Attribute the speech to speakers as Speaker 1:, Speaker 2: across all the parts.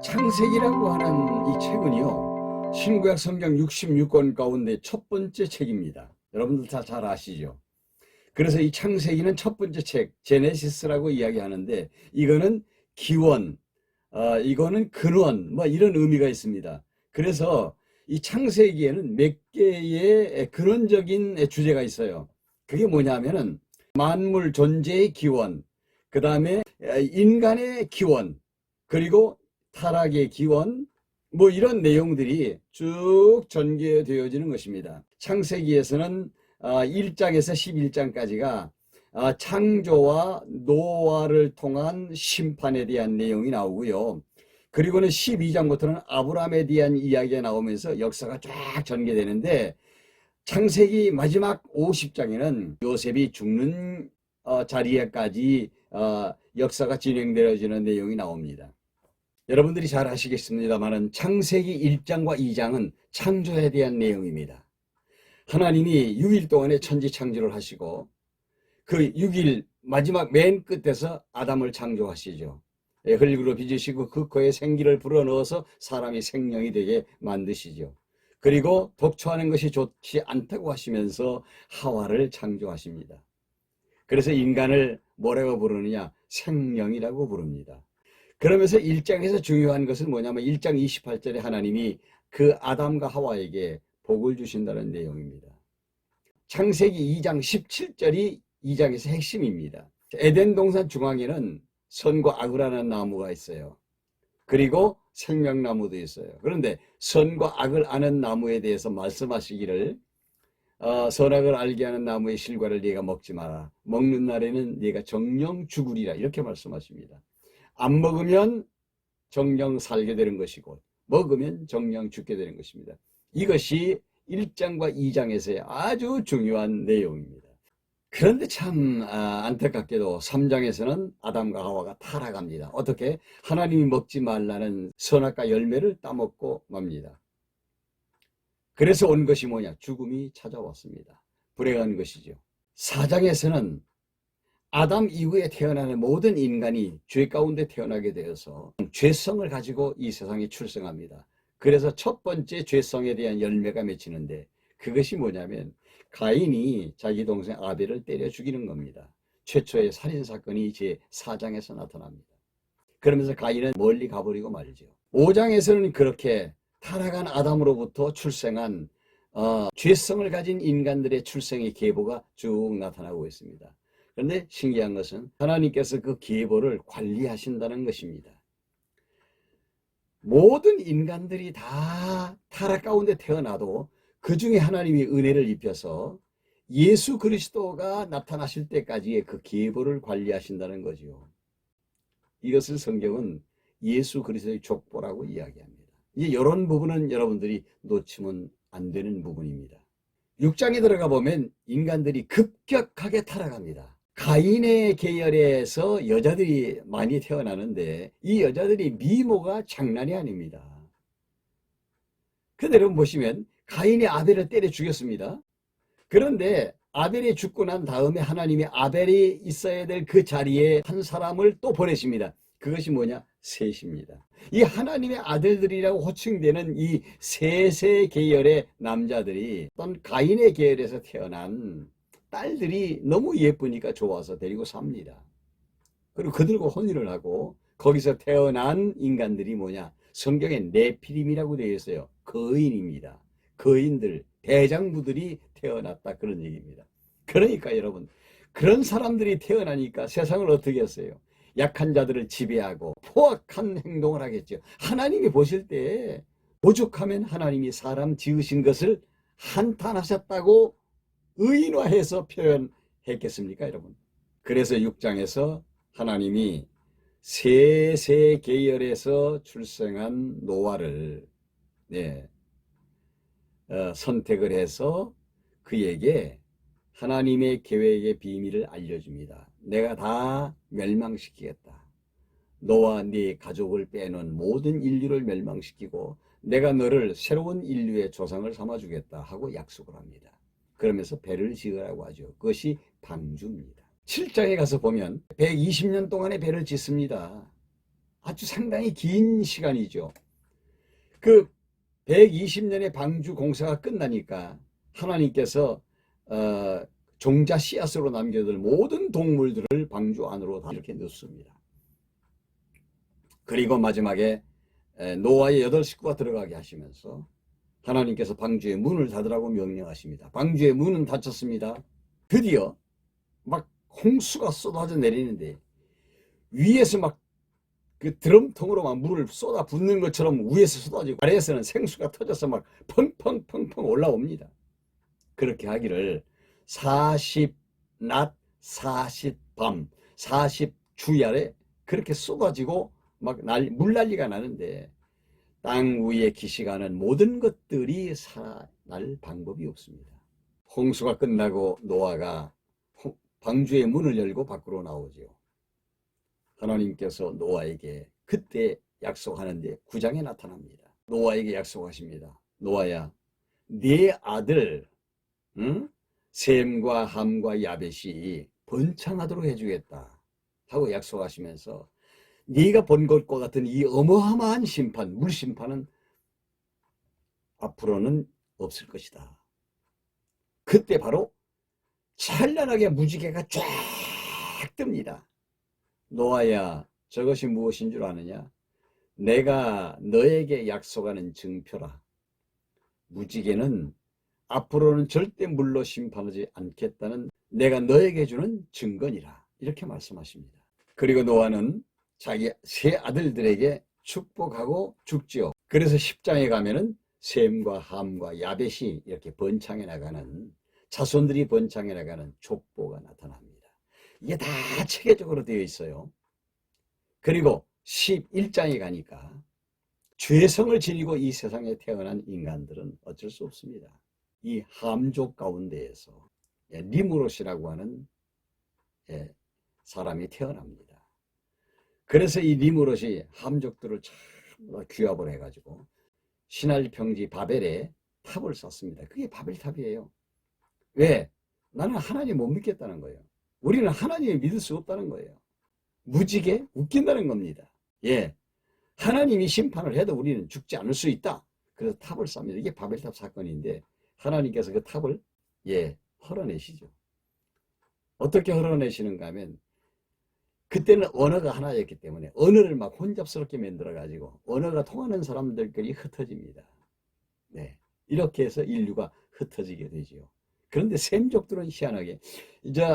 Speaker 1: 창세기라고 하는 이 책은요, 신구약 성경 66권 가운데 첫 번째 책입니다. 여러분들 다 잘 아시죠? 그래서 이 창세기는 첫 번째 책, 제네시스라고 이야기하는데, 이거는 기원, 이거는 근원, 뭐 이런 의미가 있습니다. 그래서 이 창세기에는 몇 개의 근원적인 주제가 있어요. 그게 뭐냐면은 만물 존재의 기원, 그 다음에 인간의 기원, 그리고 타락의 기원, 뭐 이런 내용들이 쭉 전개되어지는 것입니다. 창세기에서는 1장에서 11장까지가 창조와 노아를 통한 심판에 대한 내용이 나오고요. 그리고는 12장부터는 아브라함에 대한 이야기가 나오면서 역사가 쫙 전개되는데, 창세기 마지막 50장에는 요셉이 죽는 자리에까지 역사가 진행되어지는 내용이 나옵니다. 여러분들이 잘 아시겠습니다만은 창세기 1장과 2장은 창조에 대한 내용입니다. 하나님이 6일 동안에 천지 창조를 하시고 그 6일 마지막 맨 끝에서 아담을 창조하시죠. 흙으로 빚으시고 그 코에 생기를 불어넣어서 사람이 생명이 되게 만드시죠. 그리고 독초하는 것이 좋지 않다고 하시면서 하와를 창조하십니다. 그래서 인간을 뭐라고 부르느냐? 생명이라고 부릅니다. 그러면서 1장에서 중요한 것은 뭐냐면 1장 28절에 하나님이 그 아담과 하와에게 복을 주신다는 내용입니다. 창세기 2장 17절이 2장에서 핵심입니다. 에덴 동산 중앙에는 선과 악을 나무가 있어요. 그리고 생명나무도 있어요. 그런데 선과 악을 아는 나무에 대해서 말씀하시기를 선악을 알게 하는 나무의 실과를 네가 먹지 마라. 먹는 날에는 네가 정령 죽으리라. 이렇게 말씀하십니다. 안 먹으면 정령 살게 되는 것이고 먹으면 정령 죽게 되는 것입니다. 이것이 1장과 2장에서의 아주 중요한 내용입니다. 그런데 참 안타깝게도 3장에서는 아담과 하와가 타락합니다. 어떻게? 하나님이 먹지 말라는 선악과 열매를 따먹고 맙니다. 그래서 온 것이 뭐냐? 죽음이 찾아왔습니다. 불행한 것이죠. 4장에서는 아담 이후에 태어나는 모든 인간이 죄 가운데 태어나게 되어서 죄성을 가지고 이 세상에 출생합니다. 그래서 첫 번째 죄성에 대한 열매가 맺히는데, 그것이 뭐냐면 가인이 자기 동생 아벨을 때려 죽이는 겁니다. 최초의 살인사건이 제 4장에서 나타납니다. 그러면서 가인은 멀리 가버리고 말죠. 5장에서는 그렇게 타락한 아담으로부터 출생한 죄성을 가진 인간들의 출생의 계보가 쭉 나타나고 있습니다. 그런데 신기한 것은 하나님께서 그 계보를 관리하신다는 것입니다. 모든 인간들이 다 타락 가운데 태어나도 그 중에 하나님이 은혜를 입혀서 예수 그리스도가 나타나실 때까지의 그 계보를 관리하신다는 거죠. 이것을 성경은 예수 그리스도의 족보라고 이야기합니다. 이제 이런 부분은 여러분들이 놓치면 안 되는 부분입니다. 6장에 들어가 보면 인간들이 급격하게 타락합니다. 가인의 계열에서 여자들이 많이 태어나는데 이 여자들이 미모가 장난이 아닙니다. 그런데 여러분 보시면 가인이 아벨을 때려 죽였습니다. 그런데 아벨이 죽고 난 다음에 하나님이 아벨이 있어야 될 그 자리에 한 사람을 또 보내십니다. 그것이 뭐냐? 셋입니다. 이 하나님의 아들들이라고 호칭되는 이 셋의 계열의 남자들이 어떤 가인의 계열에서 태어난 딸들이 너무 예쁘니까 좋아서 데리고 삽니다. 그리고 그들과 혼인을 하고 거기서 태어난 인간들이 뭐냐? 성경에 네피림이라고 되어 있어요. 거인입니다. 거인들, 대장부들이 태어났다, 그런 얘기입니다. 그러니까 여러분, 그런 사람들이 태어나니까 세상을 어떻게 했어요? 약한 자들을 지배하고 포악한 행동을 하겠죠. 하나님이 보실 때 오죽하면 하나님이 사람 지으신 것을 한탄하셨다고 의인화해서 표현했겠습니까, 여러분? 그래서 6장에서 하나님이 세 계열에서 출생한 노아를 선택을 해서 그에게 하나님의 계획의 비밀을 알려줍니다. 내가 다 멸망시키겠다. 너와 네 가족을 빼놓은 모든 인류를 멸망시키고 내가 너를 새로운 인류의 조상을 삼아주겠다 하고 약속을 합니다. 그러면서 배를 지으라고 하죠. 그것이 방주입니다. 7장에 가서 보면 120년 동안의 배를 짓습니다. 아주 상당히 긴 시간이죠. 그 120년의 방주 공사가 끝나니까 하나님께서 종자 씨앗으로 남겨둘 모든 동물들을 방주 안으로 다 이렇게 넣습니다. 그리고 마지막에 노아의 8 식구가 들어가게 하시면서 하나님께서 방주의 문을 닫으라고 명령하십니다. 방주의 문은 닫혔습니다. 드디어 막 홍수가 쏟아져 내리는데 위에서 막 그 드럼통으로 막 물을 쏟아 붓는 것처럼 위에서 쏟아지고 아래에서는 생수가 터져서 막 펑펑펑펑 올라옵니다. 그렇게 하기를 40낮 40밤 40주야래 그렇게 쏟아지고 막 물난리가 나는데 땅 위에 기시가는 모든 것들이 살아날 방법이 없습니다. 홍수가 끝나고 노아가 방주의 문을 열고 밖으로 나오죠. 하나님께서 노아에게 그때 약속하는데 9장에 나타납니다. 노아에게 약속하십니다. 노아야, 네 아들 셈과 함과 야벳이 번창하도록 해주겠다 하고 약속하시면서 네가 본 것과 같은 이 어마어마한 심판, 물심판은 앞으로는 없을 것이다. 그때 바로 찬란하게 무지개가 쫙 뜹니다. 노아야, 저것이 무엇인 줄 아느냐? 내가 너에게 약속하는 증표라. 무지개는 앞으로는 절대 물로 심판하지 않겠다는 내가 너에게 주는 증거니라. 이렇게 말씀하십니다. 그리고 노아는 자기 세 아들들에게 축복하고 죽지요. 그래서 10장에 가면은 셈과 함과 야벳이 이렇게 번창해 나가는, 자손들이 번창해 나가는 족보가 나타납니다. 이게 다 체계적으로 되어 있어요. 그리고 11장에 가니까 죄성을 지니고 이 세상에 태어난 인간들은 어쩔 수 없습니다. 이 함족 가운데에서 니무롯이라고 하는 사람이 태어납니다. 그래서 이 니무롯이 함족들을 참 규합을 해가지고 신할 평지 바벨에 탑을 쌓습니다. 그게 바벨탑이에요. 왜? 나는 하나님 못 믿겠다는 거예요. 우리는 하나님을 믿을 수 없다는 거예요. 무지개? 웃긴다는 겁니다. 예, 하나님이 심판을 해도 우리는 죽지 않을 수 있다. 그래서 탑을 쌓습니다. 이게 바벨탑 사건인데 하나님께서 그 탑을 헐어내시죠. 어떻게 헐어내시는가 하면 그때는 언어가 하나였기 때문에 언어를 막 혼잡스럽게 만들어가지고 언어가 통하는 사람들끼리 흩어집니다. 네, 이렇게 해서 인류가 흩어지게 되죠. 그런데 셈족들은 희한하게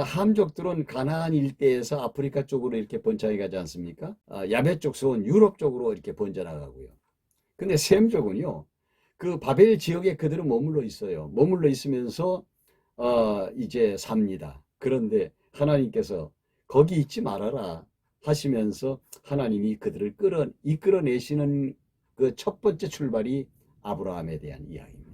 Speaker 1: 함족들은 가나안 일대에서 아프리카 쪽으로 이렇게 번창해 가지 않습니까? 야벳 족속은 유럽 쪽으로 이렇게 번져나가고요. 근데 셈족은요, 그 바벨 지역에 그대로 머물러 있어요. 머물러 있으면서 이제 삽니다. 그런데 하나님께서 거기 있지 말아라 하시면서 하나님이 그들을 이끌어내시는 그 첫 번째 출발이 아브라함에 대한 이야기입니다.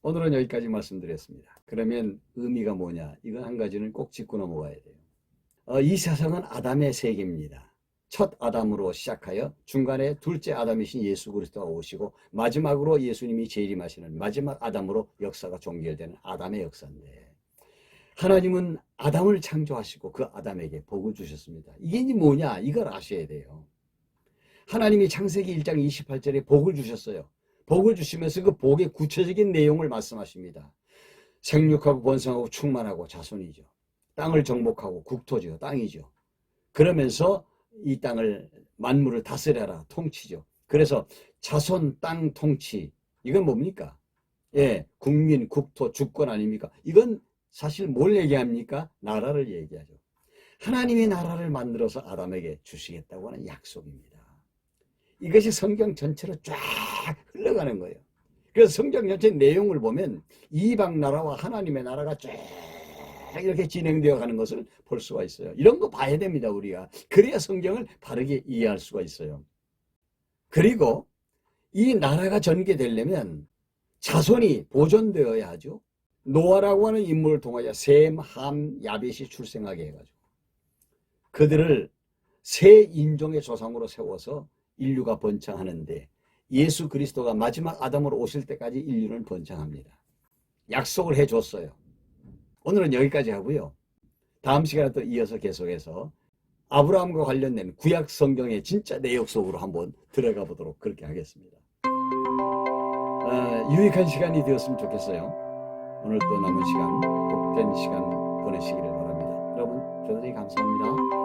Speaker 1: 오늘은 여기까지 말씀드렸습니다. 그러면 의미가 뭐냐? 이건 한 가지는 꼭 짚고 넘어가야 돼요. 이 세상은 아담의 세계입니다. 첫 아담으로 시작하여 중간에 둘째 아담이신 예수 그리스도가 오시고 마지막으로 예수님이 재림하시는 마지막 아담으로 역사가 종결되는 아담의 역사인데, 하나님은 아담을 창조하시고 그 아담에게 복을 주셨습니다. 이게 뭐냐? 이걸 아셔야 돼요. 하나님이 창세기 1장 28절에 복을 주셨어요. 복을 주시면서 그 복의 구체적인 내용을 말씀하십니다. 생육하고 번성하고 충만하고 자손이죠. 땅을 정복하고 국토죠. 땅이죠. 그러면서 이 땅을 만물을 다스려라, 통치죠. 그래서 자손, 땅 통치, 이건 뭡니까? 예, 국민, 국토, 주권 아닙니까? 이건 사실 뭘 얘기합니까? 나라를 얘기하죠. 하나님이 나라를 만들어서 아담에게 주시겠다고 하는 약속입니다. 이것이 성경 전체로 쫙 흘러가는 거예요. 그래서 성경 전체 내용을 보면 이방 나라와 하나님의 나라가 쫙 이렇게 진행되어 가는 것을 볼 수가 있어요. 이런 거 봐야 됩니다, 우리가. 그래야 성경을 바르게 이해할 수가 있어요. 그리고 이 나라가 전개되려면 자손이 보존되어야 하죠. 노아라고 하는 인물을 통하여 셈, 함, 야벳이 출생하게 해가지고 그들을 새 인종의 조상으로 세워서 인류가 번창하는데, 예수 그리스도가 마지막 아담으로 오실 때까지 인류는 번창합니다. 약속을 해줬어요. 오늘은 여기까지 하고요. 다음 시간에 또 이어서 계속해서 아브라함과 관련된 구약 성경의 진짜 내용 속으로 한번 들어가 보도록 그렇게 하겠습니다. 유익한 시간이 되었으면 좋겠어요. 오늘 또 남은 시간 복된 시간 보내시기를 바랍니다. 여러분 대단히 감사합니다.